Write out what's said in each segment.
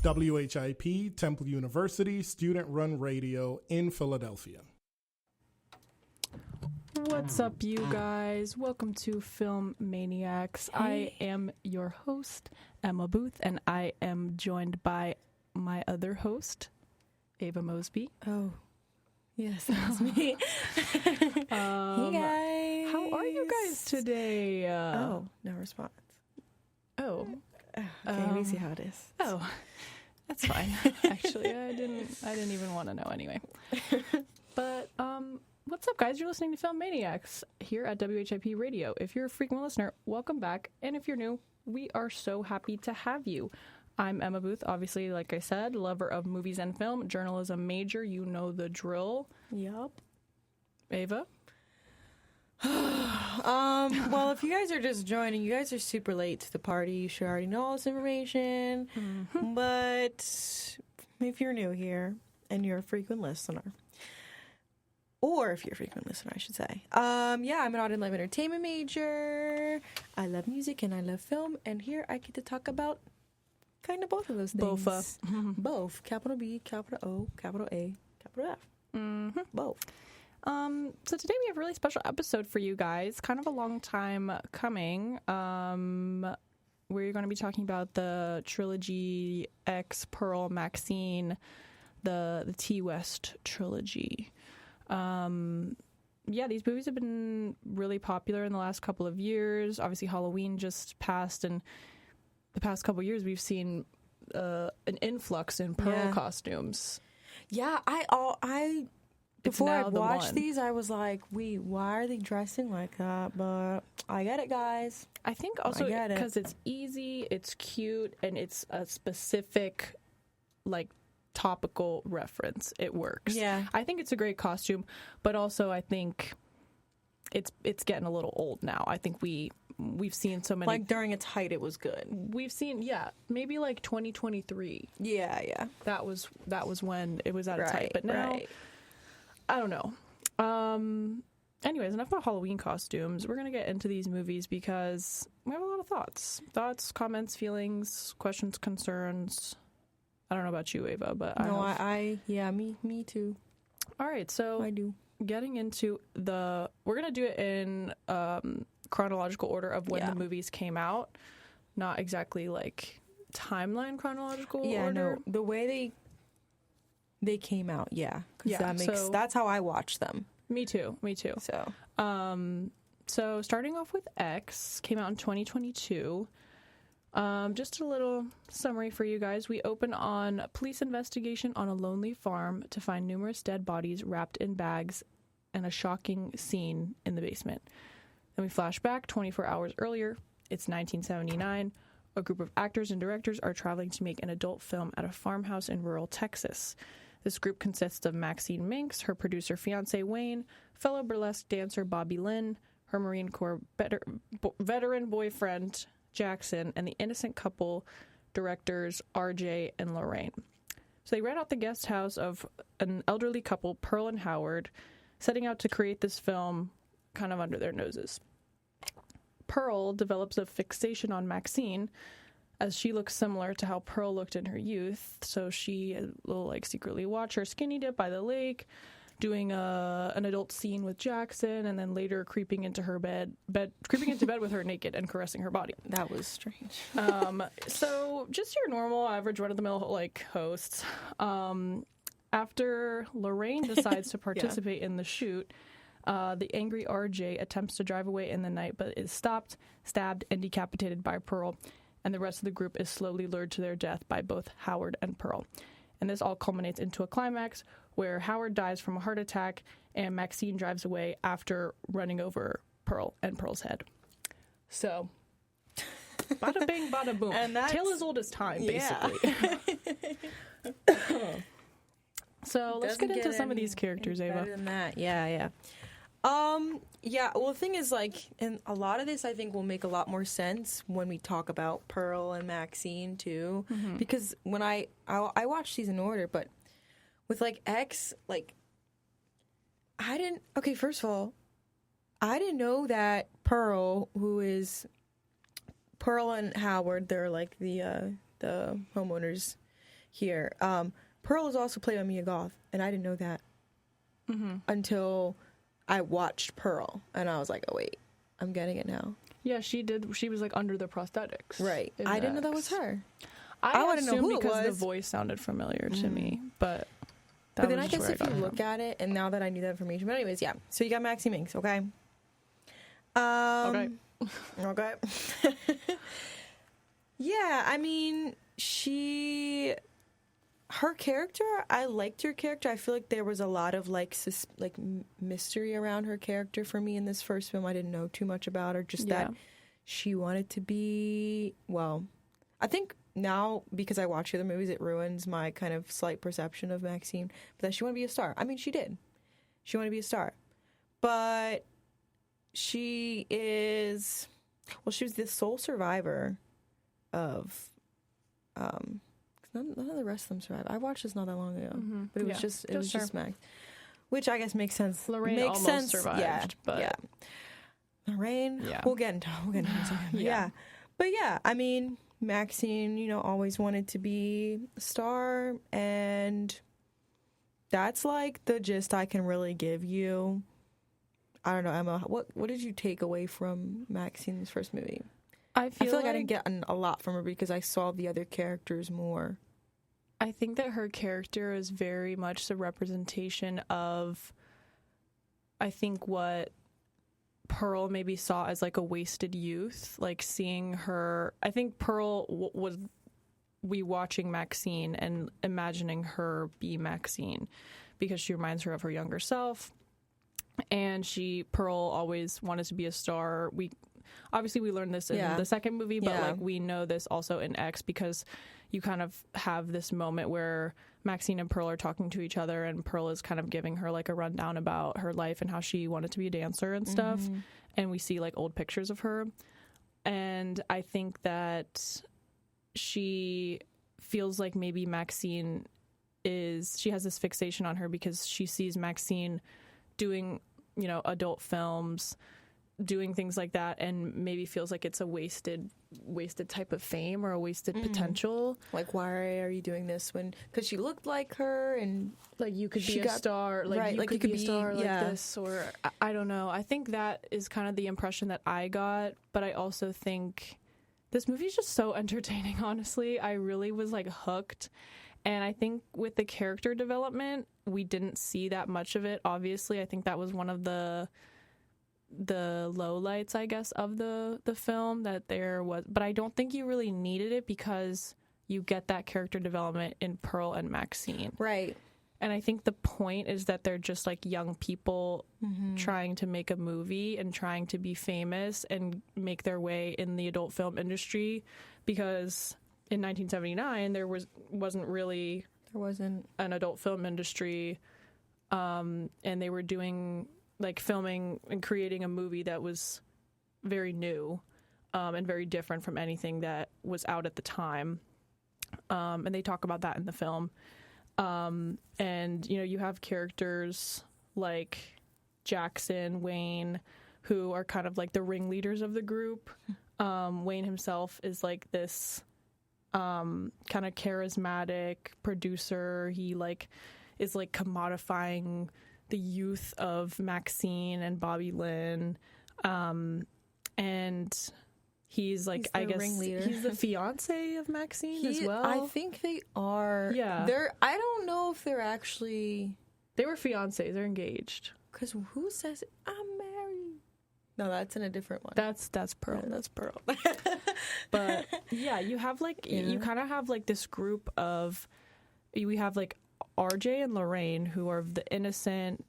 WHIP, Temple University, student-run radio in Philadelphia. What's up, you guys? Welcome to Film Maniacs. I am your host, Emma Booth, and I am joined by my other host, Ava Mosby. Oh, yes, that's me. Hey, guys. How are you guys today? No response. Oh. Okay, we see how it is. Oh, that's fine. Actually, I didn't even want to know anyway. But, what's up, guys? You're listening to Film Maniacs here at WHIP Radio. If you're a frequent listener, welcome back. And if you're new, we are so happy to have you. I'm Emma Booth, obviously, like I said, lover of movies and film, journalism major. You know the drill. Yup. Ava? Well, if you guys are just joining, you guys are super late to the party. You should already know all this information. Mm-hmm. But if you're new here and you're a frequent listener, or if you're a frequent listener, I should say. I'm an audio and live entertainment major. I love music and I love film. And here I get to talk about kind of both of those things. Both. Both. Capital B, capital O, capital A, capital F. Mm-hmm. Both. So today we have a really special episode for you guys. Kind of a long time coming. We're going to be talking about the Trilogy X, Pearl, Maxxxine, the T West trilogy. These movies have been really popular in the last couple of years. Obviously, Halloween just passed, and the past couple of years we've seen an influx in Pearl costumes. Yeah, before I watched these, I was like, wait, why are they dressing like that? But I get it, guys. I think also because it's easy, it's cute, and it's a specific, topical reference. It works. Yeah. I think it's a great costume, but also I think it's getting a little old now. I think we've seen so many. During its height, it was good. We've seen, maybe 2023. Yeah. That was when it was at its height. But now, I don't know. Anyways, enough about Halloween costumes. We're going to get into these movies because we have a lot of thoughts. Thoughts, comments, feelings, questions, concerns. I don't know about you, Ava, but me too. All right, so I do. Getting into we're going to do it in chronological order of when the movies came out, not exactly timeline chronological order. Yeah, no, the way they came out, because that's how I watched them. Me too. So starting off with X, came out in 2022. Just a little summary for you guys. We open on police investigation on a lonely farm to find numerous dead bodies wrapped in bags and a shocking scene in the basement. Then we flash back 24 hours earlier. It's 1979. A group of actors and directors are traveling to make an adult film at a farmhouse in rural Texas. This group consists of Maxine Minks, her producer fiancé Wayne, fellow burlesque dancer Bobby Lynn, her Marine Corps veteran boyfriend Jackson, and the innocent couple directors RJ and Lorraine. So they rent out the guest house of an elderly couple, Pearl and Howard, setting out to create this film kind of under their noses. Pearl develops a fixation on Maxine as she looks similar to how Pearl looked in her youth, so she will secretly watch her skinny dip by the lake, doing an adult scene with Jackson, and then later creeping into bed with her naked and caressing her body. That was strange. So just your normal, average, run-of-the-mill hosts. After Lorraine decides to participate in the shoot, the angry RJ attempts to drive away in the night, but is stopped, stabbed, and decapitated by Pearl, and the rest of the group is slowly lured to their death by both Howard and Pearl. And this all culminates into a climax where Howard dies from a heart attack and Maxine drives away after running over Pearl and Pearl's head. So, bada bing, bada boom. And tale as old as time, basically. So let's get into some of these characters, Ava. Better than that, yeah. Well, the thing is, and a lot of this I think will make a lot more sense when we talk about Pearl and Maxine too, because when I watched these in order, but with X, I didn't. Okay, first of all, I didn't know that Pearl, who is Pearl and Howard, they're the the homeowners here. Pearl is also played by Mia Goth, and I didn't know that until I watched Pearl, and I was like, oh wait, I'm getting it now. Yeah, she did. She was like under the prosthetics. Right. I didn't know that was her. I want to know who it because was. the voice sounded familiar to me, but then I guess if you look at it, and now that I knew that information, but anyways, yeah. So you got Maxxxine Minx, okay? Okay. Yeah, I mean, her character, I liked her character. I feel like there was a lot of mystery around her character for me in this first film. I didn't know too much about her, just that she wanted to be, well, I think now because I watch the other movies, it ruins my kind of slight perception of Maxxxine, but that she wanted to be a star. I mean, she did. She wanted to be a star. But she is, well, she was the sole survivor of, none of the rest of them survived. I watched this not that long ago, but it was just Max, which I guess makes sense. Lorraine makes almost sense. survived, but Lorraine, we'll get into it in a second. But yeah, I mean, Maxxxine, always wanted to be a star, and that's like the gist I can really give you. I don't know, Emma, what did you take away from Maxxine's first movie? I feel like I didn't get a lot from her because I saw the other characters more. I think that her character is very much the representation of, I think, what Pearl maybe saw as like a wasted youth. Like seeing her, I think Pearl was watching Maxxxine and imagining her be Maxxxine because she reminds her of her younger self. And Pearl always wanted to be a star. We learned this in the second movie, but like we know this also in X because you kind of have this moment where Maxxxine and Pearl are talking to each other, and Pearl is kind of giving her like a rundown about her life and how she wanted to be a dancer and stuff. And we see like old pictures of her. And I think that she feels like maybe Maxxxine she has this fixation on her because she sees Maxxxine doing, adult films, doing things like that, and maybe feels like it's a wasted type of fame or a wasted potential. Like, why are you doing this because she looked like her, and like you could be a star, like you could be a star like this, or I don't know. I think that is kind of the impression that I got, but I also think this movie is just so entertaining, honestly. I really was like hooked. And I think with the character development, we didn't see that much of it. Obviously, I think that was one of the lowlights, I guess, of the film, that there was. But I don't think you really needed it because you get that character development in Pearl and Maxxxine. Right. And I think the point is that they're just like young people trying to make a movie and trying to be famous and make their way in the adult film industry, because in 1979 there wasn't an adult film industry, and they were doing like filming and creating a movie that was very new and very different from anything that was out at the time, and they talk about that in the film. And you have characters like Jackson, Wayne, who are kind of like the ringleaders of the group. Wayne himself is like this kind of charismatic producer. He like is like commodifying the youth of Maxxxine and Bobby Lynn, and he's like, I guess ringleader. He's the fiance of Maxxxine as well. I think they are. Yeah, I don't know if they're actually. They were fiancés. They're engaged. Because who says I'm married? No, that's in a different one. That's Pearl. Yeah, that's Pearl. But yeah, you have like you kind of have like this group of. We have like RJ and Lorraine, who are the innocent,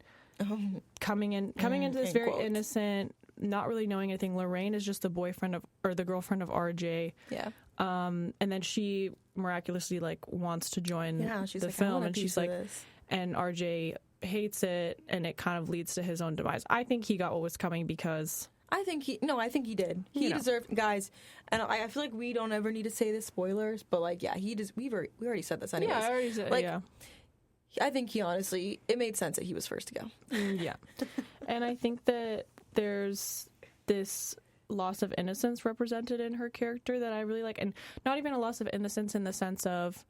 coming into this very innocent, not really knowing anything. Lorraine is just the boyfriend or the girlfriend of RJ. Yeah. And then she miraculously like wants to join the film, and she's like, and RJ hates it, and it kind of leads to his own demise. I think he got what was coming because. I think he did. He deserved, guys, and I feel like we don't ever need to say the spoilers, but like, yeah, we already said this anyways. Yeah, I already said, like, I think he honestly, it made sense that he was first to go. Yeah. And I think that there's this loss of innocence represented in her character that I really like. And not even a loss of innocence in the sense of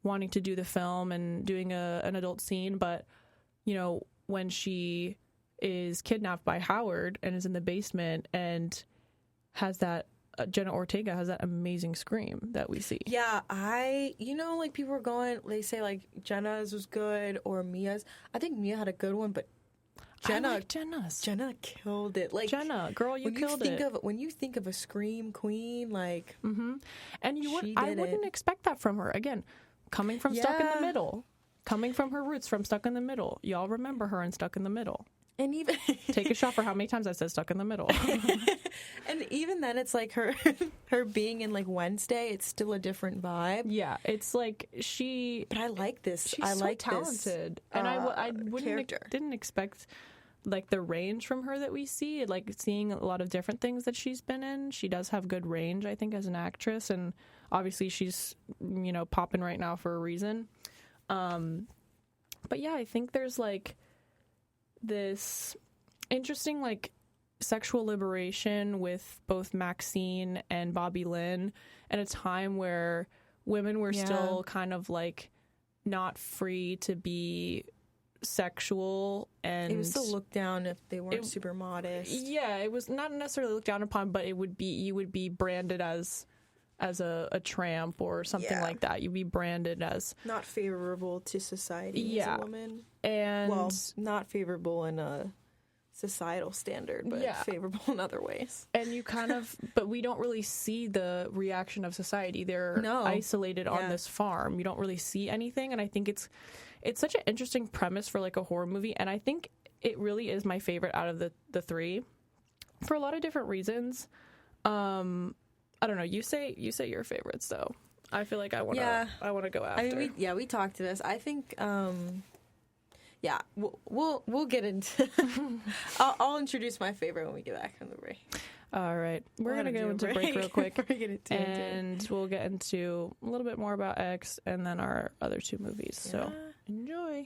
wanting to do the film and doing an adult scene, but, you know, when she is kidnapped by Howard and is in the basement and has that Jenna Ortega has that amazing scream that we see. Yeah, like people were going, they say like Jenna's was good or Mia's. I think Mia had a good one, but Jenna's. Jenna killed it. Like Jenna, girl, you killed it. When you think of a scream queen, like, and I wouldn't expect that from her. Again, coming from Stuck in the Middle, coming from her roots from Stuck in the Middle. Y'all remember her in Stuck in the Middle. And even take a shot for how many times I said Stuck in the Middle. And even then, it's like her being in like Wednesday. It's still a different vibe. Yeah, it's like But I like this. She's so talented, and I didn't expect like the range from her that we see. Like seeing a lot of different things that she's been in. She does have good range, I think, as an actress, and obviously she's popping right now for a reason. But yeah, I think there's like this interesting like sexual liberation with both Maxxine and Bobby Lynn at a time where women were still kind of like not free to be sexual, and it was still looked down if they weren't super modest. Yeah, it was not necessarily looked down upon, but you would be branded as a tramp or something like that. You'd be branded as not favorable to society as a woman. And not favorable in a societal standard, but favorable in other ways. And you kind of, but we don't really see the reaction of society. They're isolated on this farm. You don't really see anything, and I think it's such an interesting premise for like a horror movie, and I think it really is my favorite out of the three for a lot of different reasons. I don't know. You say your favorites though. I feel like I want to go after. I mean, we talked to this. I think we'll get into I'll introduce my favorite when we get back from the break. All right. We're going to go into break real quick. And we'll get into a little bit more about X and then our other two movies. So enjoy.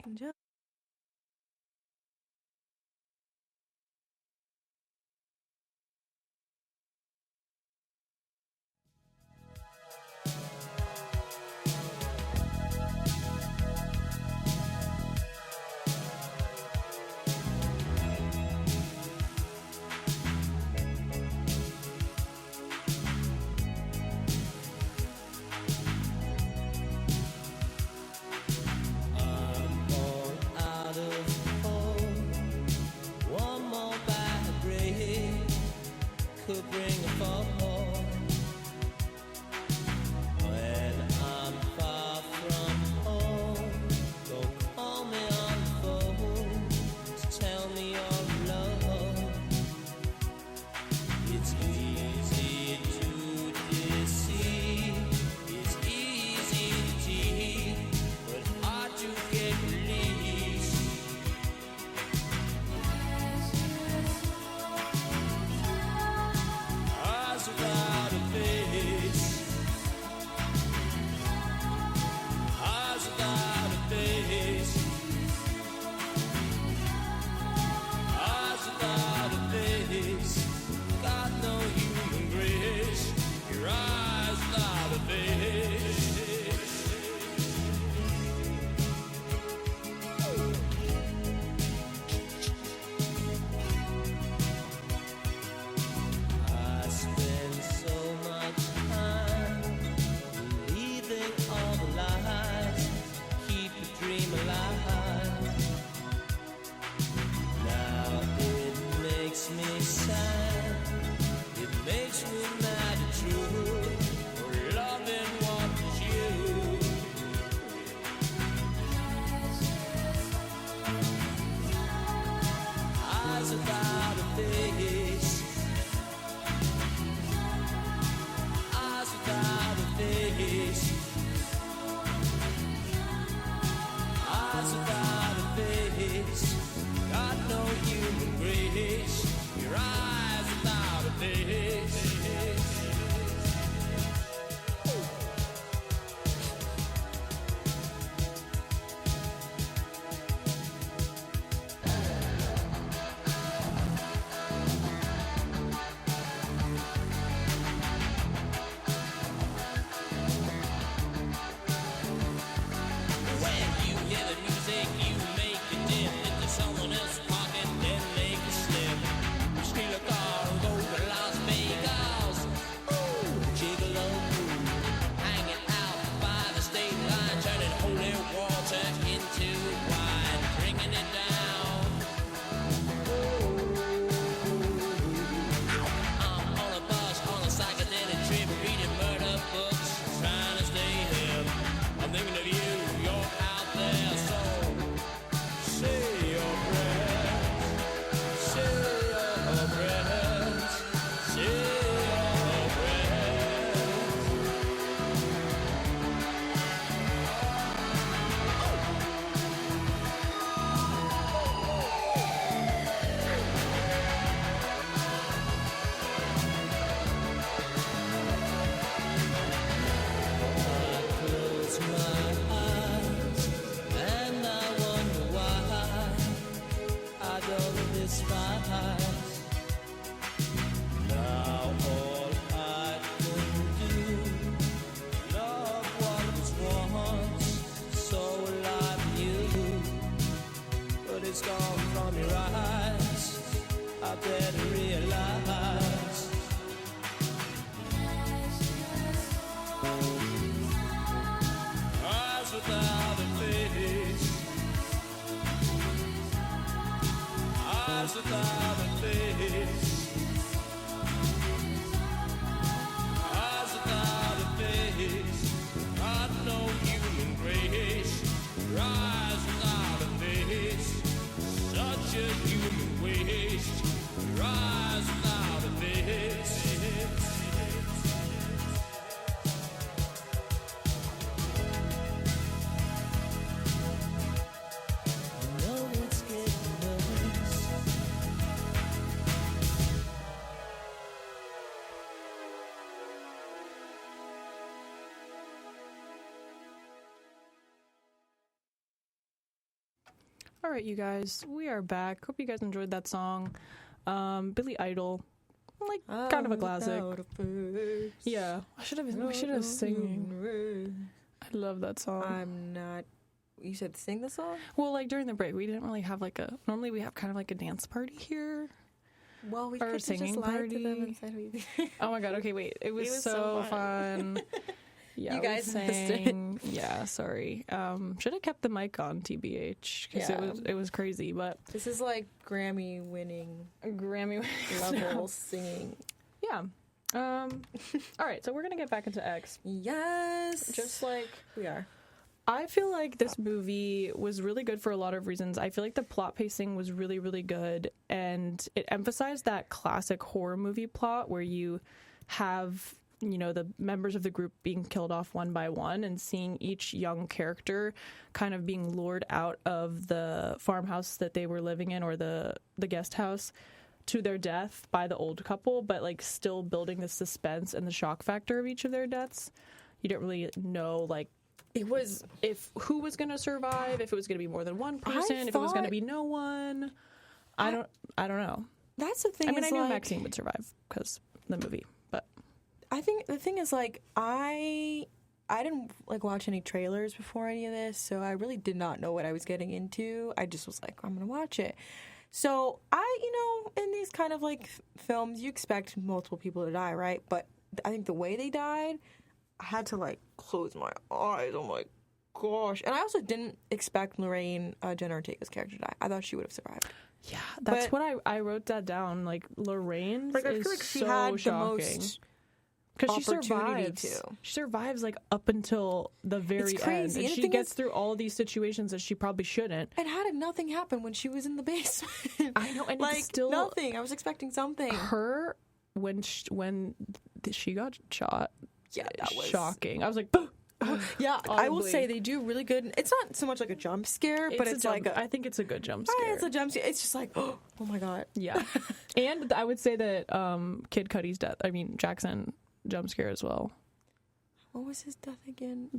All right, you guys, we are back. Hope you guys enjoyed that song. Billy Idol, like kind of a classic. Yeah, we should have singing. I love that song. I'm not. You said sing the song? Well, like during the break, we didn't really have like a. Normally, we have kind of like a dance party here. Well, we or could singing just lie party. to them and said we. Oh my god! Okay, wait. It was so fun. Yeah, you guys sang. Yeah, sorry. Should have kept the mic on, TBH, because it was crazy. But this is like Grammy-winning level singing. Yeah. All right, so we're gonna get back into X. Yes, Just like we are. I feel like this movie was really good for a lot of reasons. I feel like the plot pacing was really, really good, and it emphasized that classic horror movie plot where you have, you know, the members of the group being killed off one by one and seeing each young character kind of being lured out of the farmhouse that they were living in, or the guest house, to their death by the old couple, but like still building the suspense and the shock factor of each of their deaths. You didn't really know, like, it was if who was going to survive, if it was going to be more than one person, if it was going to be no one. I don't know. That's the thing. I mean, I knew Maxxxine would survive because the movie, but I think the thing is, like, I didn't like watch any trailers before any of this, so I really did not know what I was getting into. I just was like, I'm gonna watch it. So in these kind of like films, you expect multiple people to die, right? But I think the way they died, I had to like close my eyes. I'm like, gosh. And I also didn't expect Lorraine Jenna Ortega's character to die. I thought she would have survived. Yeah, that's what I wrote that down. Like, Lorraine's like, I is feel like she so had shocking. The most because she opportunity survives. to. She survives like up until the very end, and she gets through all these situations that she probably shouldn't. And how did nothing happen when she was in the basement? I know, and like, it's still nothing. I was expecting something. Her when she got shot. Yeah, that was shocking. I was like, yeah, I will say they do really good. It's not so much like a jump scare, but it's like I think it's a good jump scare. It's a jump scare. It's just like, oh my god. Yeah, and I would say that Kid Cudi's death. I mean, Jackson jump scare as well. What was his death again?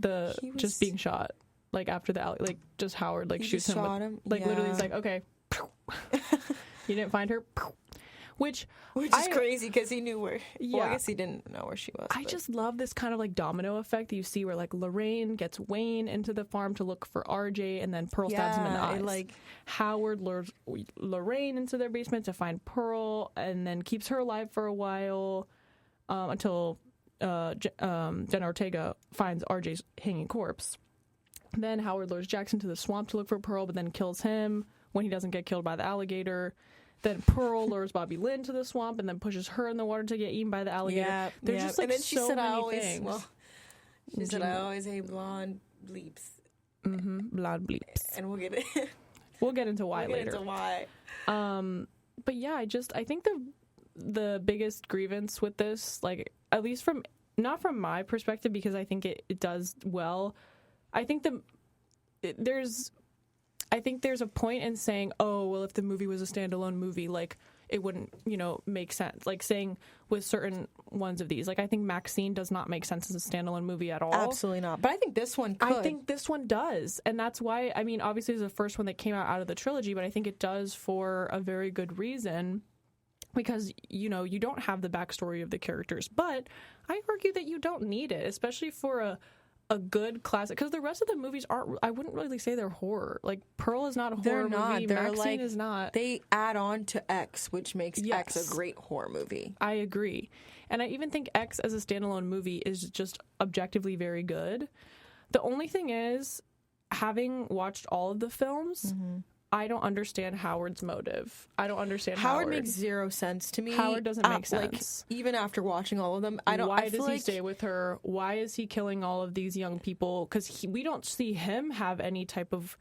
Just being shot, like after the alley, like just Howard like shoots him. Literally, he's like, okay, you didn't find her. Which is crazy because he knew where. Yeah, well, I guess he didn't know where she was. I just love this kind of like domino effect that you see where like Lorraine gets Wayne into the farm to look for RJ, and then Pearl stabs him in the eyes. Like Howard lures Lorraine into their basement to find Pearl, and then keeps her alive for a while until Jenna Ortega finds RJ's hanging corpse. Then Howard lures Jackson to the swamp to look for Pearl, but then kills him when he doesn't get killed by the alligator. Then Pearl lures Bobby Lynn to the swamp and then pushes her in the water to get eaten by the alligator. Yeah, There's just like so many things. Well, she said, I always hate blonde bleeps. Mm-hmm. Blonde bleeps. And we'll get it. We'll get into why later. Into why. But yeah, I think the biggest grievance with this, like, at least not from my perspective, because I think it does well. I think there's a point in saying, oh, well, if the movie was a standalone movie, like, it wouldn't, make sense. Like, saying with certain ones of these. Like, I think Maxxxine does not make sense as a standalone movie at all. Absolutely not. But I think this one could. I think this one does. And that's why, I mean, obviously it's the first one that came out of the trilogy, but I think it does for a very good reason. Because, you don't have the backstory of the characters. But I argue that you don't need it, especially for a good classic, because the rest of the movies aren't. I wouldn't really say they're horror. Like, Pearl is not a horror movie. They're Maxxxine is not. They add on to X, which makes X a great horror movie. I agree, and I even think X as a standalone movie is just objectively very good. The only thing is, having watched all of the films, I don't understand Howard's motive. I don't understand Howard. Makes zero sense to me. Howard doesn't make sense. Like, even after watching all of them, Why does he stay with her? Why is he killing all of these young people? Because we don't see him have any type of,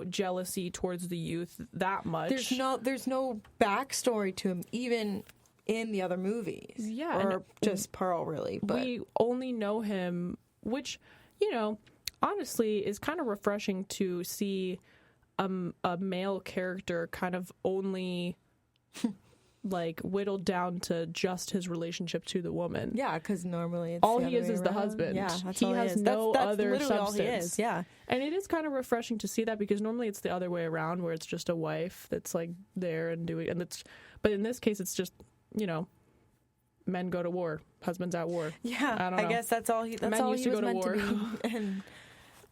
jealousy towards the youth that much. There's no backstory to him, even in the other movies. Yeah. Or just Pearl, really. But we only know him, which, honestly is kind of refreshing to see a male character kind of only like whittled down to just his relationship to the woman. Yeah, because normally it's all the he other is way the around. husband. Yeah, that's he all has he is. no That's other literally substance. all he is. Yeah, and it is kind of refreshing to see that, because normally it's the other way around, where it's just a wife that's like there and doing, and it's, but in this case it's just, you know, men go to war, husbands at war. Yeah, I don't know. guess that's all he. That's Men all used he to was go to meant war. to be.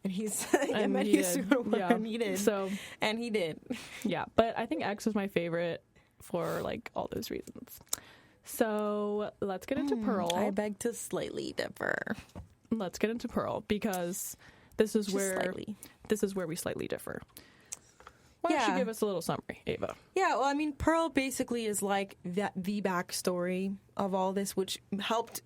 And he's And men he used to did. go to war, Yeah. and he did. So And he did. yeah, but I think X was my favorite for like all those reasons. So let's get into Pearl. I beg to slightly differ. Let's get into Pearl, because this is Just where slightly. we slightly differ. Why don't you give us a little summary, Ava? Yeah, well, I mean, Pearl basically is like the backstory of all this, which helped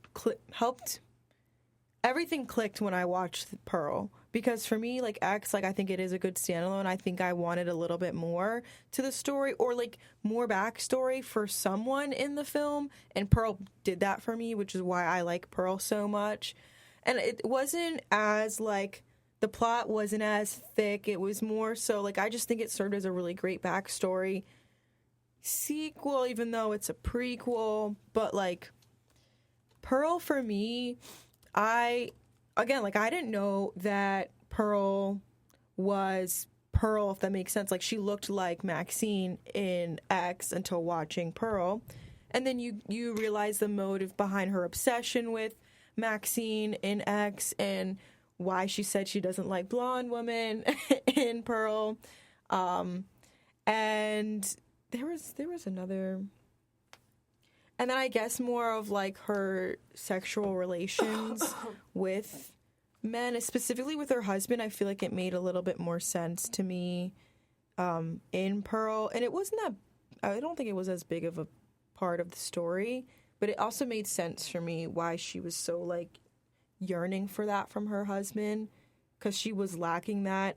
everything clicked when I watched Pearl. Because for me, like X, like I think it is a good standalone. I think I wanted a little bit more to the story, or like more backstory for someone in the film, and Pearl did that for me, which is why I like Pearl so much. And it wasn't as like, the plot wasn't as thick. It was more so like, I just think it served as a really great backstory sequel, even though it's a prequel. But like Pearl for me, I didn't know that Pearl was Pearl, if that makes sense. Like, she looked like Maxxxine in X until watching Pearl. And then you realize the motive behind her obsession with Maxxxine in X, and why she said she doesn't like blonde women in Pearl. And there was another... And then I guess more of like her sexual relations with men, specifically with her husband. I feel like it made a little bit more sense to me in Pearl. And it wasn't that, I don't think it was as big of a part of the story, but it also made sense for me why she was so like yearning for that from her husband, because she was lacking that,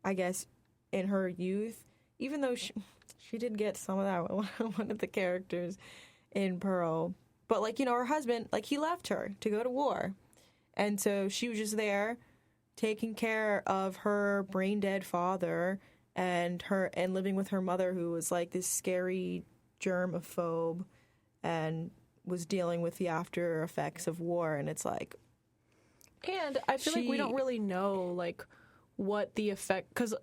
I guess, in her youth, even though she did get some of that with one of the characters in Pearl. But like, you know, her husband, like, he left her to go to war, and so she was just there taking care of her brain dead father and living with her mother, who was like this scary germaphobe and was dealing with the after effects of war. And it's like, and I feel like we don't really know like what the effect, because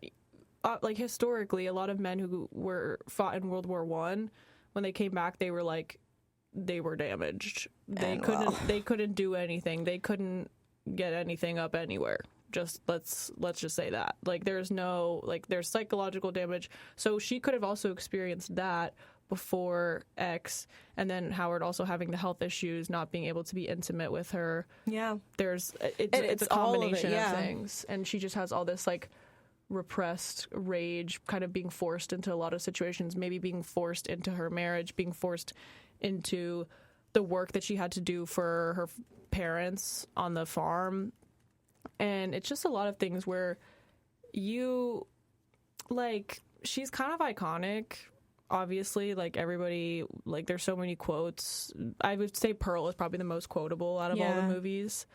like historically, a lot of men who were fought in World War I, when they came back, they were damaged. They couldn't do anything. They couldn't get anything up anywhere. Just let's just say that. Like, there's psychological damage. So she could have also experienced that before X, and then Howard also having the health issues, not being able to be intimate with her. Yeah. It's a combination of things. And she just has all this like repressed rage, kind of being forced into a lot of situations, maybe being forced into her marriage, being forced into the work that she had to do for her parents on the farm. And it's just a lot of things where you, like, she's kind of iconic, obviously. Like, everybody, like, there's so many quotes. I would say Pearl is probably the most quotable out of all the movies.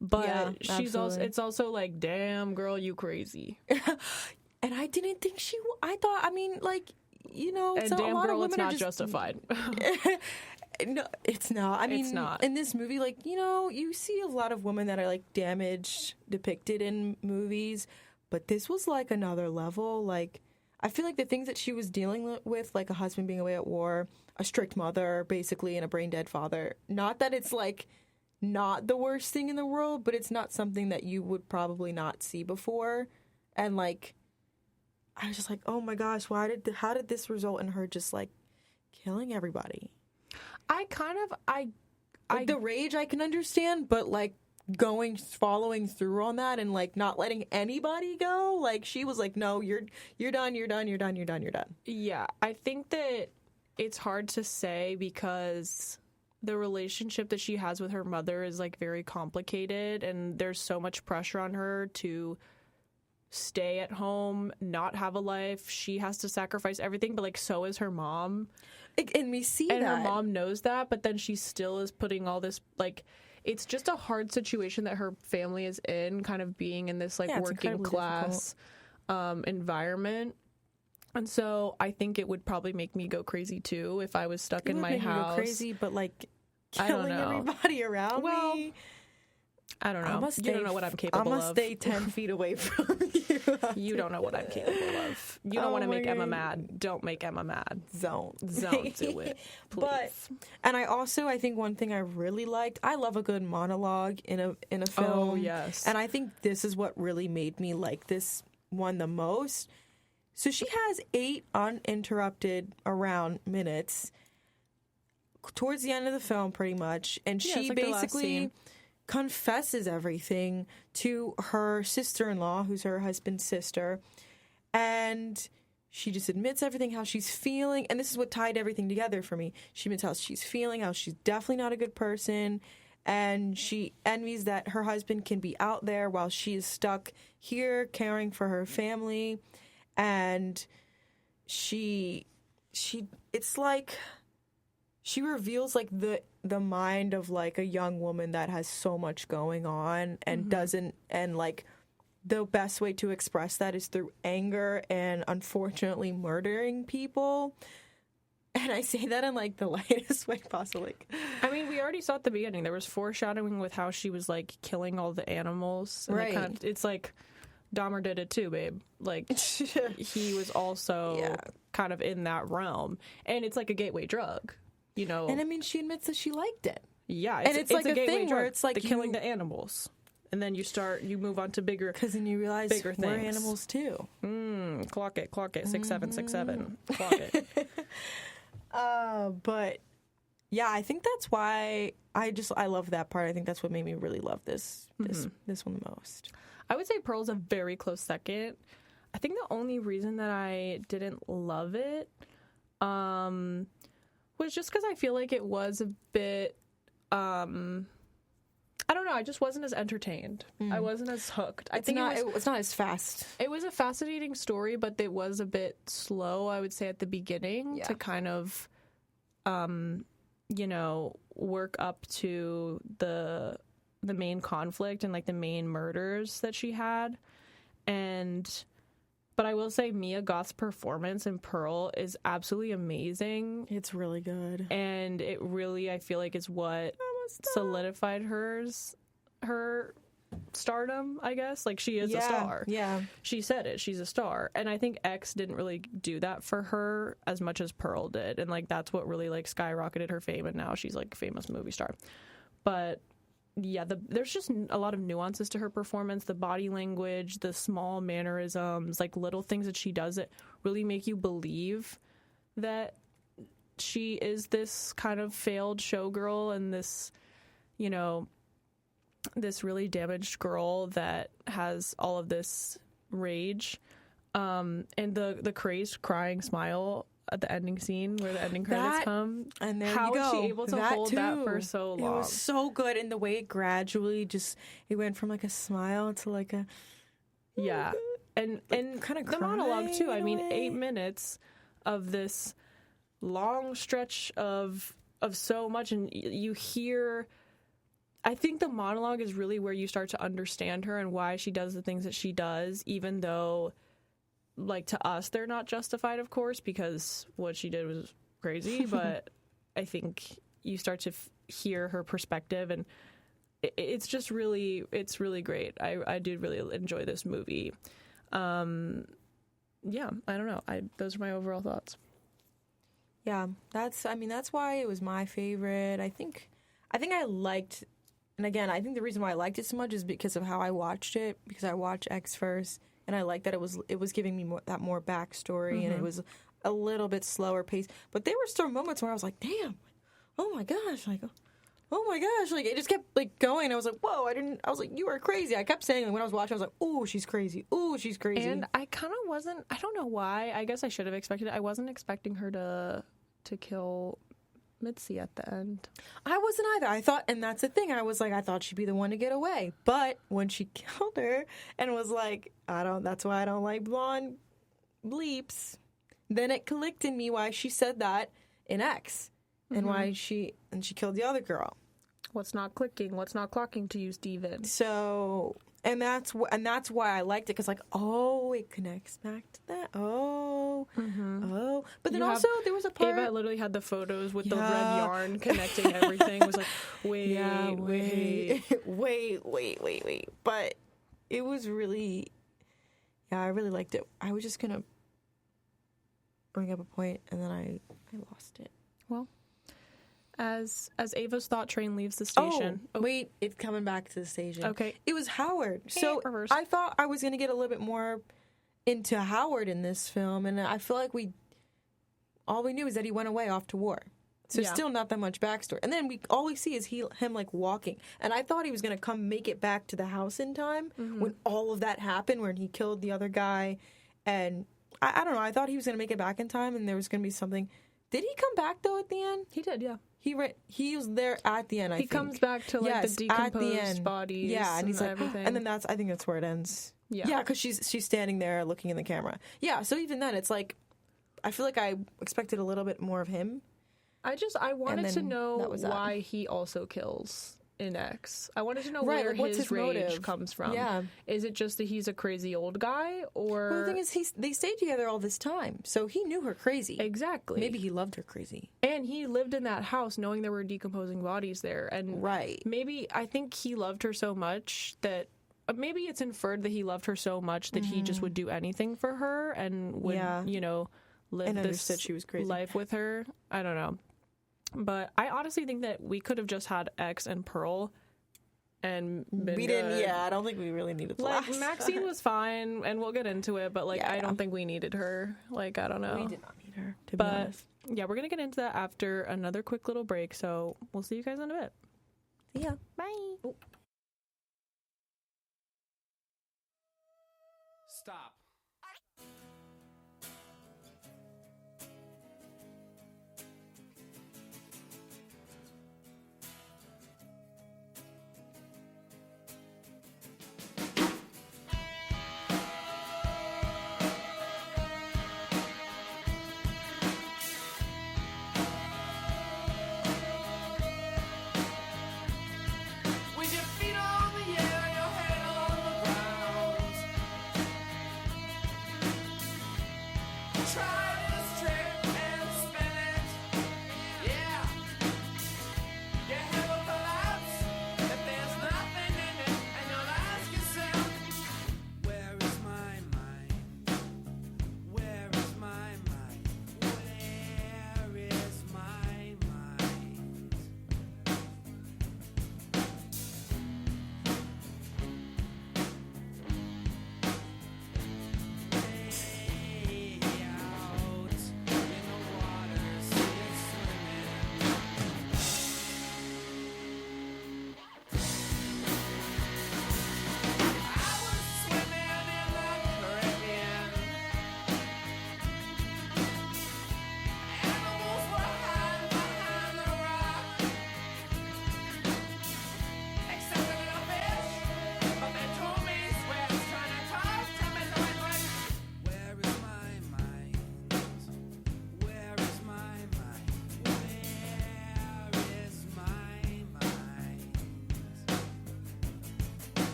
But it's also like, damn, girl, you crazy. And I didn't think I thought, I mean, like, you know, and damn, girl, it's not justified. No, it's not. I mean, it's not. In this movie, like, you know, you see a lot of women that are like damaged depicted in movies, but this was like another level. Like, I feel like the things that she was dealing with, like a husband being away at war, a strict mother, basically, and a brain dead father. Not that it's like not the worst thing in the world, but it's not something that you would probably not see before. And like, I was just like, oh my gosh, how did this result in her just like killing everybody? The rage I can understand, but like following through on that and like not letting anybody go. Like, she was like, no, you're done. Yeah, I think that it's hard to say because the relationship that she has with her mother is like very complicated, and there's so much pressure on her to stay at home, not have a life. She has to sacrifice everything, but like, so is her mom. And we see that. And her mom knows that, but then she still is putting all this, like, it's just a hard situation that her family is in, kind of being in this like working class environment. And so I think it would probably make me go crazy too if I was stuck in my house. Go crazy, but like I don't killing know. everybody around me. I don't know. You don't know what I'm capable of. I'm gonna stay 10 feet away from you. You don't know what I'm capable of. You don't want to make Emma mad. Don't make Emma mad. Don't do it, please. And I think one thing I really liked, I love a good monologue in a film. Oh, yes. And I think this is what really made me like this one the most. So she has 8 uninterrupted around minutes towards the end of the film, pretty much. And she like basically confesses everything to her sister-in-law, who's her husband's sister. And she just admits everything, how she's feeling. And this is what tied everything together for me. She admits how she's feeling, how she's definitely not a good person. And she envies that her husband can be out there while she is stuck here caring for her family. And it's like she reveals like the mind of like a young woman that has so much going on and doesn't, and like the best way to express that is through anger and unfortunately murdering people. And I say that in like the lightest way possible. I mean, we already saw at the beginning there was foreshadowing with how she was like killing all the animals. And right. It's like Dahmer did it too, babe. Like he was also kind of in that realm, and it's like a gateway drug. You know, and I mean, she admits that she liked it. Yeah, and it's like a thing drug, where it's like killing the animals, and then you move on to bigger, because then you realize bigger we're things. Animals too. Clock it, 6767. Clock it. But yeah, I think that's why I love that part. I think that's what made me really love this one the most. I would say Pearl's a very close second. I think the only reason that I didn't love it, was just because I feel like it was a bit, I don't know, I just wasn't as entertained. I wasn't as hooked. It's not as fast. It was a fascinating story, but it was a bit slow, I would say, at the beginning to kind of, work up to the main conflict and like the main murders that she had. But I will say Mia Goth's performance in Pearl is absolutely amazing. It's really good. And it really, I feel like, is what solidified her stardom, I guess. Like, she is a star. Yeah. She said it. She's a star. And I think X didn't really do that for her as much as Pearl did. And, like, that's what really, like, skyrocketed her fame. And now she's, like, a famous movie star. But yeah, there's just a lot of nuances to her performance, the body language, the small mannerisms, like little things that she does that really make you believe that she is this kind of failed showgirl and this, this really damaged girl that has all of this rage. And the crazed crying smile at the ending scene where the ending credits come. And there How you go. was she able to hold that for so long? It was so good, and the way it gradually it went from like a smile to like a and kind of the monologue too. I mean, 8 minutes of this long stretch of so much, and you hear. I think the monologue is really where you start to understand her and why she does the things that she does, even though, like, to us, they're not justified, of course, because what she did was crazy. But I think you start to hear her perspective, and it's just really, it's really great. I did really enjoy this movie. I don't know. Those are my overall thoughts. Yeah, that's why it was my favorite. I think I liked, and again, I think the reason why I liked it so much is because of how I watched it, because I watched X first. And I like that it was giving me more backstory, and it was a little bit slower pace. But there were still moments where I was like, "Damn, oh my gosh!" Like, "Oh my gosh!" Like, it just kept like going. I was like, "Whoa!" I was like, "You are crazy!" I kept saying, like, when I was watching, I was like, "Oh, she's crazy! Oh, she's crazy!" And I kind of wasn't. I don't know why. I guess I should have expected it. I wasn't expecting her to kill Mitzi at the end. I wasn't either. I thought, and that's the thing, I was like, I thought she'd be the one to get away. But when she killed her and was like, that's why I don't like blonde bleeps, then it clicked in me why she said that in X, and why she killed the other girl. What's not clicking? What's not clocking to you, Steven? So, and that's why I liked it, because like, oh, it connects back to that. Oh, oh. But then You have- also there was a part. Ava literally had the photos with the red yarn connecting everything. It was like, wait. wait. But it was really, I really liked it. I was just gonna bring up a point and then I lost it. Well, as Ava's thought train leaves the station. Wait, it's coming back to the station. Okay. It was Howard. So reverse. I thought I was going to get a little bit more into Howard in this film, and I feel like all we knew is that he went away off to war. So still not that much backstory. And then all we see is him like walking. And I thought he was going to come make it back to the house in time when all of that happened, when he killed the other guy. And I don't know, I thought he was going to make it back in time and there was going to be something. Did he come back though at the end? He did, yeah. He was there at the end, I think. He comes back to like the decomposed bodies and he's like, everything. and then I think that's where it ends. Yeah, because she's standing there looking in the camera. Yeah, so even then, it's like, I feel like I expected a little bit more of him. I wanted to know why he also kills in X. I wanted to know where his rage motive comes from. Yeah. Is it just that he's a crazy old guy, or... Well, the thing is, they stayed together all this time, so he knew her crazy. Exactly. Maybe he loved her crazy. And he lived in that house knowing there were decomposing bodies there. And maybe, I think he loved her so much that... Maybe it's inferred that he loved her so much that he just would do anything for her and would, live this she was crazy. life with her. I don't know. But I honestly think that we could have just had X and Pearl and been we didn't, I don't think we really needed the last. Maxxxine was fine, and we'll get into it, but, I don't think we needed her. I don't know. We did not need her, to be honest. Yeah, we're going to get into that after another quick little break, so we'll see you guys in a bit. See ya. Bye. Oh. Stop. With your feet on the air, your head on the ground.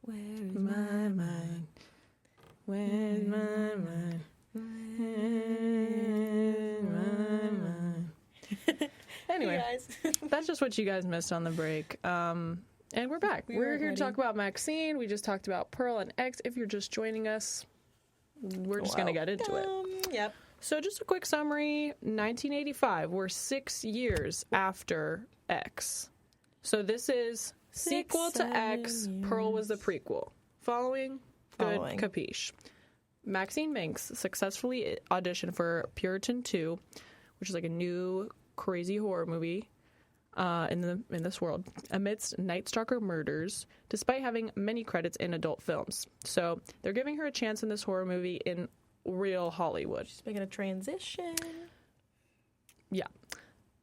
Where's my mind? Where's my mind? Where's my mind? Anyway, Hey guys. that's just what you guys missed on the break. And we're back. We're here to talk about Maxxxine. We just talked about Pearl and X. If you're just joining us, we're just going to get into it. Yep. So just a quick summary. 1985. We're 6 years after X. So this is sequel to X. Pearl was the prequel. Following? Good. Capiche. Maxxxine Minx successfully auditioned for Puritan 2, which is like a new crazy horror movie in this world, amidst Night Stalker murders, despite having many credits in adult films. So they're giving her a chance in this horror movie in real Hollywood. She's making a transition. Yeah.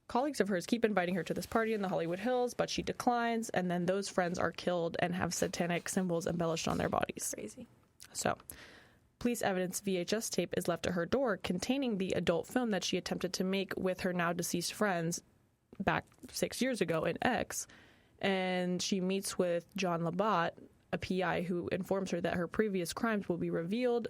Colleagues of hers keep inviting her to this party in the Hollywood Hills, but she declines, and then those friends are killed and have satanic symbols embellished on their bodies. Crazy. So, police evidence VHS tape is left at her door containing the adult film that she attempted to make with her now deceased friends back 6 years ago in X, and she meets with John Labatt, a PI who informs her that her previous crimes will be revealed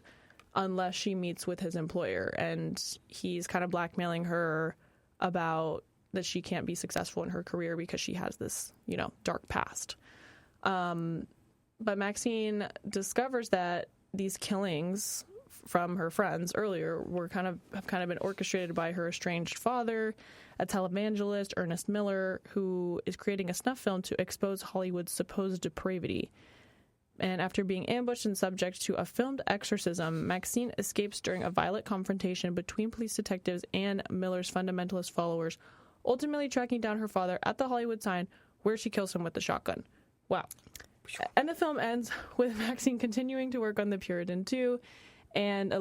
unless she meets with his employer, and he's kind of blackmailing her about that she can't be successful in her career because she has this, dark past. But Maxxxine discovers that these killings from her friends earlier have kind of been orchestrated by her estranged father, a televangelist, Ernest Miller, who is creating a snuff film to expose Hollywood's supposed depravity. And after being ambushed and subject to a filmed exorcism, Maxxxine escapes during a violent confrontation between police detectives and Miller's fundamentalist followers, ultimately tracking down her father at the Hollywood sign, where she kills him with the shotgun. Wow. And the film ends with Maxxxine continuing to work on the Puritan 2 and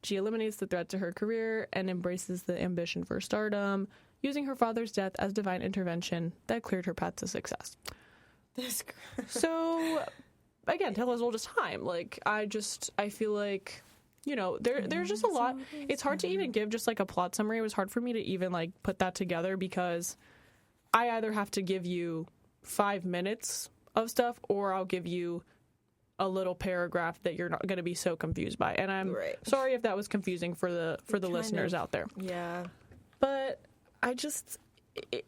she eliminates the threat to her career and embraces the ambition for stardom, using her father's death as divine intervention that cleared her path to success. So, again, tale as old as time. Like, I feel like, there's just a lot. It's hard to even give just like a plot summary. It was hard for me to even like put that together because I either have to give you 5 minutes of stuff or I'll give you a little paragraph that you're not going to be so confused by. And I'm sorry if that was confusing for the listeners out there. Yeah. But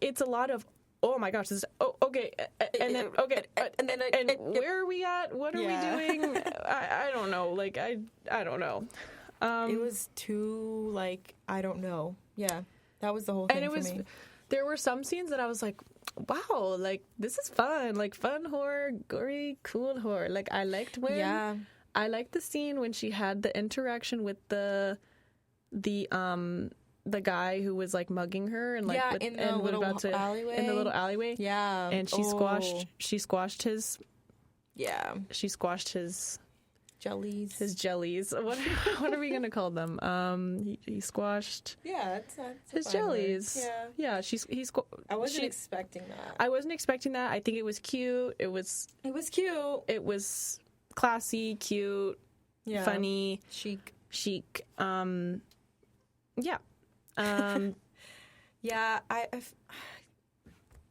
it's a lot of, oh my gosh, this is, okay, and then, okay, and where are we at? What are we doing? I don't know. Like, I don't know. It was too, like, I don't know. Yeah, that was the whole thing for me. There were some scenes that I was like, wow, like, this is fun. Like, fun horror, gory, cool horror. Like, I liked I liked the scene when she had the interaction with the guy who was like mugging her and like in the little alleyway. Yeah, and she squashed his jellies. His jellies. What are we gonna call them? He squashed. Yeah, that's his jellies. Word. Yeah. I wasn't expecting that. I wasn't expecting that. I think it was cute. It was cute. It was classy, cute, funny, chic. Yeah.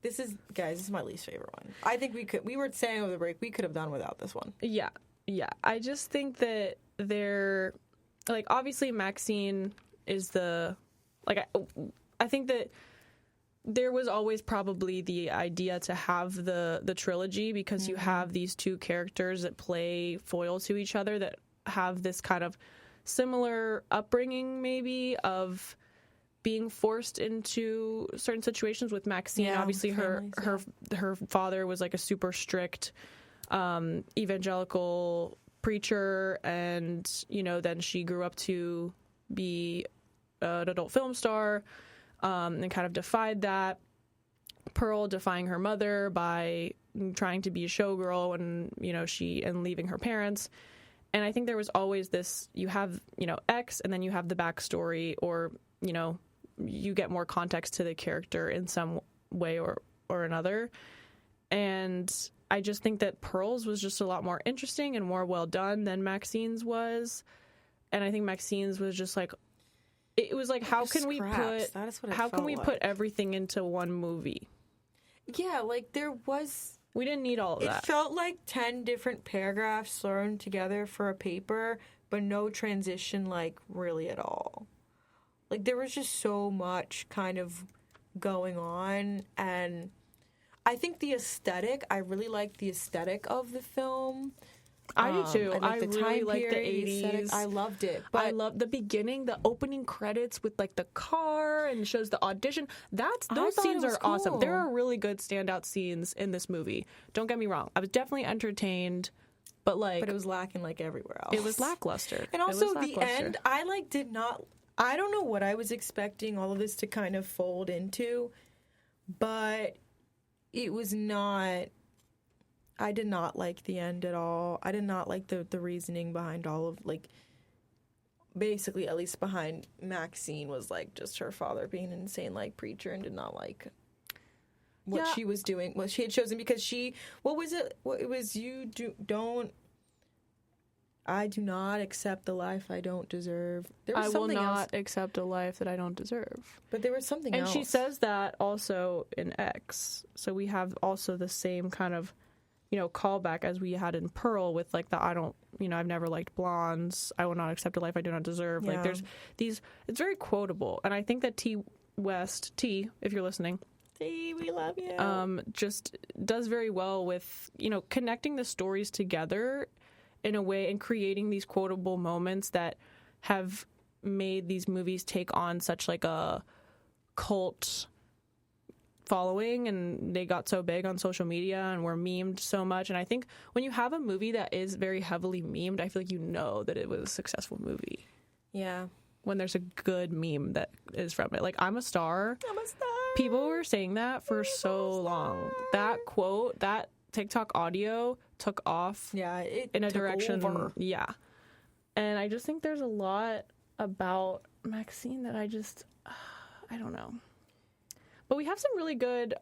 This is my least favorite one. I think we were saying over the break, we could have done without this one. Yeah. I just think that they're, like, obviously Maxxxine is I think that there was always probably the idea to have the trilogy because you have these two characters that play foil to each other that have this kind of similar upbringing maybe of being forced into certain situations. With Maxxxine, obviously her father was like a super strict evangelical preacher, and then she grew up to be an adult film star and kind of defied that. Pearl defying her mother by trying to be a showgirl and leaving her parents. And I think there was always this, you have, X, and then you have the backstory, or, you get more context to the character in some way or another. And I just think that Pearl's was just a lot more interesting and more well done than Maxxine's was. And I think Maxxine's was just like, it was like, how can we put everything into one movie? Yeah, like there was We didn't need all of that. It felt like 10 different paragraphs thrown together for a paper, but no transition, like, really at all. Like, there was just so much kind of going on, and I think the aesthetic, I really liked the aesthetic of the film. I do too. I like the really time like the period, 80s. aesthetic. I loved it. But I love the beginning, the opening credits with like the car and shows the audition. Those thought scenes it was are awesome. cool. There are really good standout scenes in this movie. Don't get me wrong. I was definitely entertained, but it was lacking like everywhere else. it was lackluster. And also the end, I don't know what I was expecting all of this to kind of fold into, but it was not. I did not like the end at all. I did not like the reasoning behind all of, like, basically, at least behind Maxxxine, was, like, just her father being an insane, like, preacher and did not like what she was doing, what she had chosen, because what was it? It was, I do not accept the life I don't deserve. There was I will something not else, accept a life that I don't deserve. but there was something And else. she says that also in X. So we have also the same kind of, callback as we had in Pearl with like the I've never liked blondes. I will not accept a life I do not deserve. Yeah. Like there's these, it's very quotable. And I think that T, if you're listening, T, we love you. just does very well with, connecting the stories together in a way and creating these quotable moments that have made these movies take on such like a cult following, and they got so big on social media and were memed so much. And I think when you have a movie that is very heavily memed, I feel like that it was a successful movie. Yeah. When there's a good meme that is from it. Like, I'm a star. I'm a star. People were saying that for so long. That quote, that TikTok audio took off in a direction. Over. Yeah. And I just think there's a lot about Maxxxine that I don't know. But we have some really good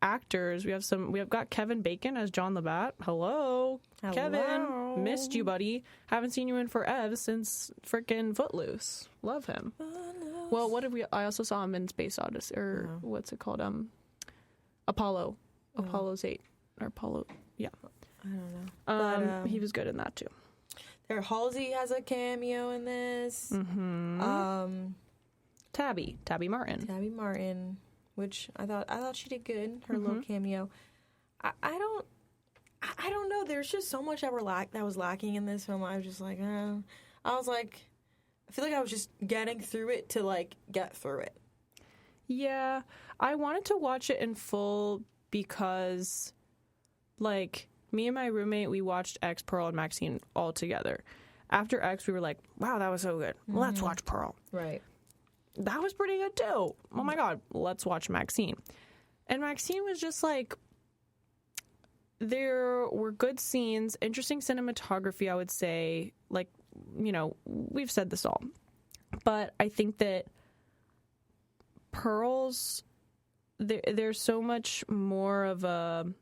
actors. We have got Kevin Bacon as John the Bat. Hello. Kevin. Missed you, buddy. Haven't seen you in forever since freaking Footloose. Love him. Well, I also saw him in Space Odyssey, or what's it called? Apollo. Apollo's 8. Or Apollo, yeah. I don't know. He was good in that, too. Halsey has a cameo in this. Mm-hmm. Tabby Martin, which I thought she did good. Her little cameo. I don't know. There's just so much that was lacking in this film. I was just like, I feel like I was just getting through it to like get through it. Yeah, I wanted to watch it in full because, like, me and my roommate, we watched X, Pearl, and Maxxxine all together. After X, we were like, wow, that was so good. Let's watch Pearl. Right. That was pretty good, too. Oh, my God. Let's watch Maxxxine. And Maxxxine was just, like, there were good scenes, interesting cinematography, I would say. Like, we've said this all. But I think that Pearl's, there's so much more of a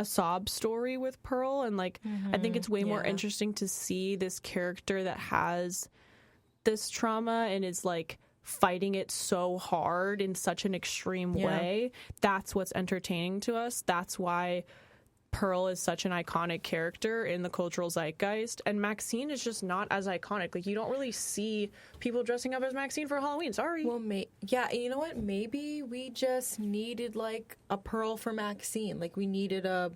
sob story with Pearl. And, like, I think it's way more interesting to see this character that has this trauma and is, like, fighting it so hard in such an extreme way. That's what's entertaining to us. That's why Pearl is such an iconic character in the cultural zeitgeist, and Maxxxine is just not as iconic. Like, you don't really see people dressing up as Maxxxine for Halloween. Sorry. Well, you know what? Maybe we just needed like a Pearl for Maxxxine. Like, we needed a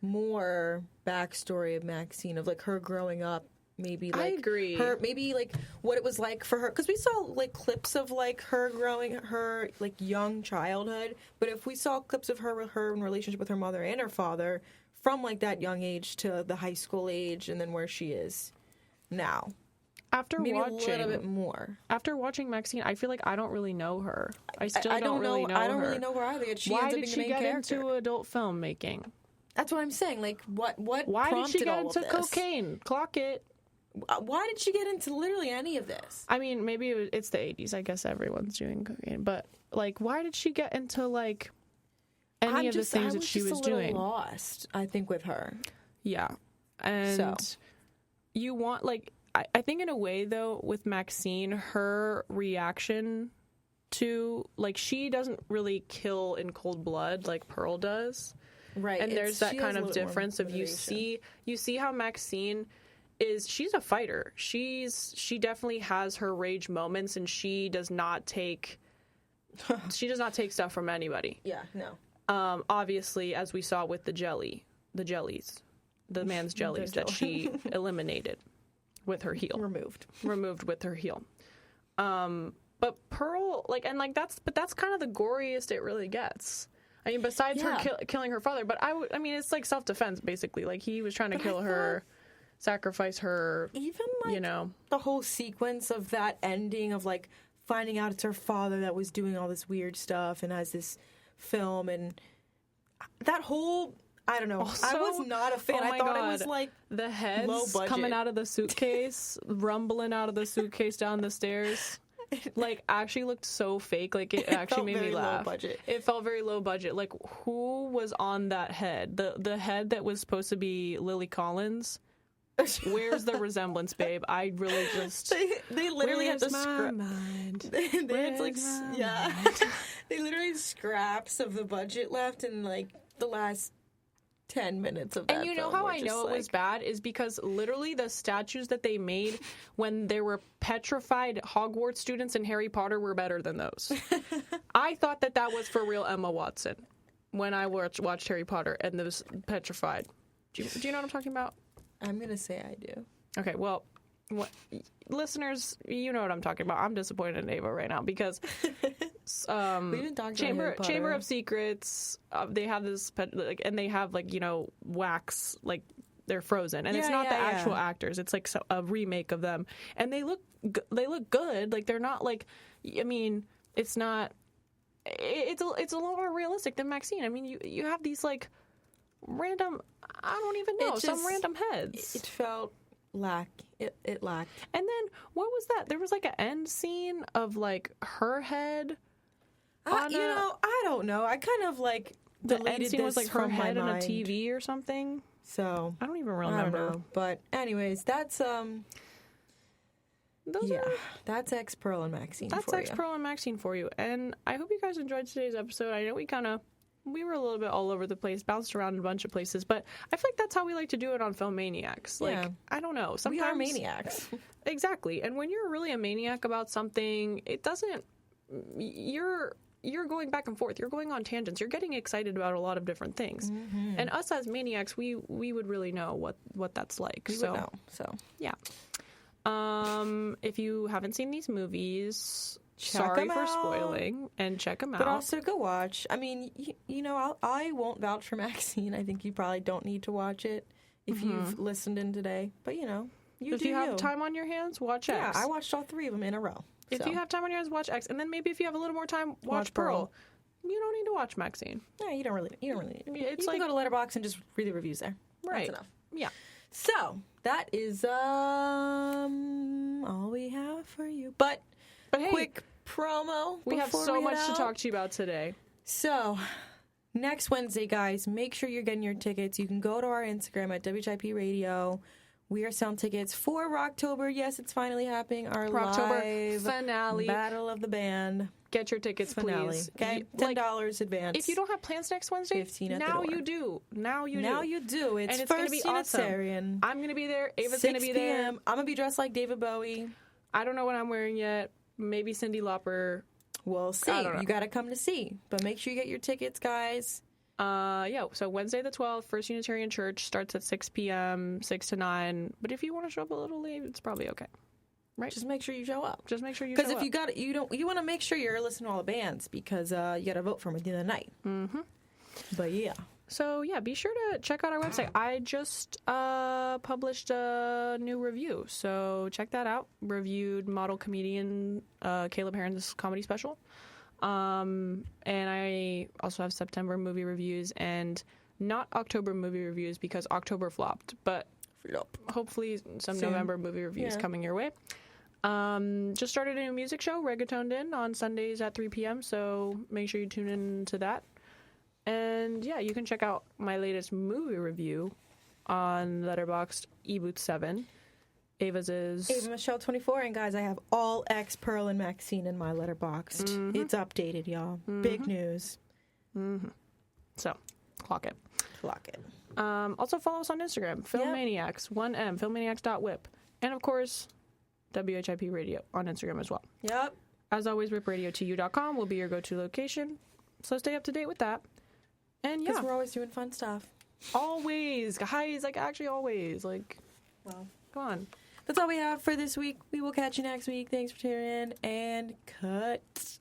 more backstory of Maxxxine, of like her growing up. Maybe like I agree. Maybe like what it was like for her, because we saw like clips of like her growing, her like young childhood. But if we saw clips of her in relationship with her mother and her father from like that young age to the high school age, and then where she is now, maybe a little bit more. After watching Maxxxine, I feel like I don't really know her. I don't really know her. I don't really know her either. Why did she get into adult filmmaking? That's what I'm saying. Like, what? Why did she get into cocaine? Clock it. Why did she get into literally any of this? I mean, maybe it's the 80s. I guess everyone's doing cocaine. But, like, why did she get into, like, any of the things that she was doing? Lost, I think, with her. Yeah. And you want, like, I think in a way, though, with Maxxxine, her reaction to, like, she doesn't really kill in cold blood like Pearl does. Right. And there's that kind of difference of you see how Maxxxine she's a fighter. She definitely has her rage moments, and she does not take stuff from anybody. Yeah, no. Obviously, as we saw with the man's jellies that she eliminated with her heel. Removed with her heel. But Pearl, that's kind of the goriest it really gets. I mean, besides her killing her father, but I mean, it's like self-defense, basically. Like, he was trying to kill her, sacrifice her, even, like, the whole sequence of that ending of, like, finding out it's her father that was doing all this weird stuff and has this film, and that whole, I don't know. Also, I was not a fan. I thought it was, like, the heads coming out of the suitcase, rumbling out of the suitcase down the stairs. Like, actually looked so fake. Like, it actually made me laugh. Low budget. It felt very low budget. Like, who was on that head? The head that was supposed to be Lily Collins. Where's the resemblance, babe? I really just... They literally had the they literally had scraps of the budget left in, like, the last 10 minutes of that. And you know how I know it was bad is because literally the statues that they made when there were petrified Hogwarts students in Harry Potter were better than those. I thought that was for real Emma Watson when I watched Harry Potter and it was petrified. Do you know what I'm talking about? I'm going to say I do. Okay, well, listeners, you know what I'm talking about. I'm disappointed in Ava right now because Chamber of Secrets, they have this, and they have, like, you know, wax, like, they're frozen, and it's not the actual actors. It's like a remake of them, and they look good. Like, they're not, like, I mean, it's not. It's a little more realistic than Maxxxine. I mean, you have these, like, random. I don't even know, some random heads. It felt. It lacked. And then what was that? There was, like, an end scene of, like, her head. I don't know. I kind of, like, the end scene was, like, her head on a TV or something. So I don't even remember. I don't know. But anyways, that's that's X Pearl and Maxxxine. That's X Pearl and Maxxxine for you. And I hope you guys enjoyed today's episode. I know we were a little bit all over the place, bounced around in a bunch of places, but I feel like that's how we like to do it on Film Maniacs. Like, I don't know. Sometimes, we are maniacs. Exactly. And when you're really a maniac about something, it doesn't... You're going back and forth. You're going on tangents. You're getting excited about a lot of different things. Mm-hmm. And us as maniacs, we would really know what that's like. We would know. So, yeah. If you haven't seen these movies... Sorry for spoiling, and check them out. But also go watch. I mean, you know, I won't vouch for Maxxxine. I think you probably don't need to watch it if you've listened in today. But, you know, if you have time on your hands, watch X. Yeah, I watched all 3 of them in a row. If you have time on your hands, watch X. And then maybe if you have a little more time, watch Pearl. You don't need to watch Maxxxine. Yeah, you don't really need it. It's you can go to Letterboxd and just read the reviews there. Right. That's enough. Yeah. So, that is all we have for you. But hey, quick promo. We have so much to talk to you about today. So, next Wednesday, guys, make sure you're getting your tickets. You can go to our Instagram at WHIP Radio. We are selling tickets for Rocktober. Yes, it's finally happening. Our Rocktober live finale. Battle of the Band. Get your tickets, please. Okay, $10 advance. If you don't have plans next Wednesday, now you do. Now you do. It's going to be awesome. I'm going to be there. Ava's going to be there. 6 p.m. I'm going to be dressed like David Bowie. I don't know what I'm wearing yet. Maybe Cyndi Lauper. We'll see. You got to come to see. But make sure you get your tickets, guys. So Wednesday the 12th, First Unitarian Church starts at 6 p.m., 6 to 9. But if you want to show up a little late, it's probably okay. Right? Just make sure you show up. Just make sure you show up. Because if you want to make sure you're listening to all the bands because you got to vote for them at the end of the night. Mm-hmm. But yeah. So yeah, be sure to check out our website. I just published a new review, so check that out. Reviewed model comedian Caleb Heron's comedy special. And I also have September movie reviews and not October movie reviews because October flopped, but hopefully some soon. November movie reviews coming your way. Just started a new music show, Reggaetoned In, on Sundays at 3 p.m., so make sure you tune in to that. And yeah, you can check out my latest movie review on Letterboxd, eBoots7. Ava's is Ava Michelle 24, and guys, I have all X Pearl and Maxxxine in my letterboxd. Mm-hmm. It's updated, y'all. Big news. So, clock it. Clock it. Also follow us on Instagram, Filmmaniacs, 1M, filmmaniacs.whip. And of course, WHIP Radio on Instagram as well. Yep. As always, whipradiotuyou.com will be your go-to location. So stay up to date with that. And yeah. Because we're always doing fun stuff. Always. Guys, like actually always. Like, Well, come on. that's all we have for this week. We will catch you next week. Thanks for tuning in, and cut.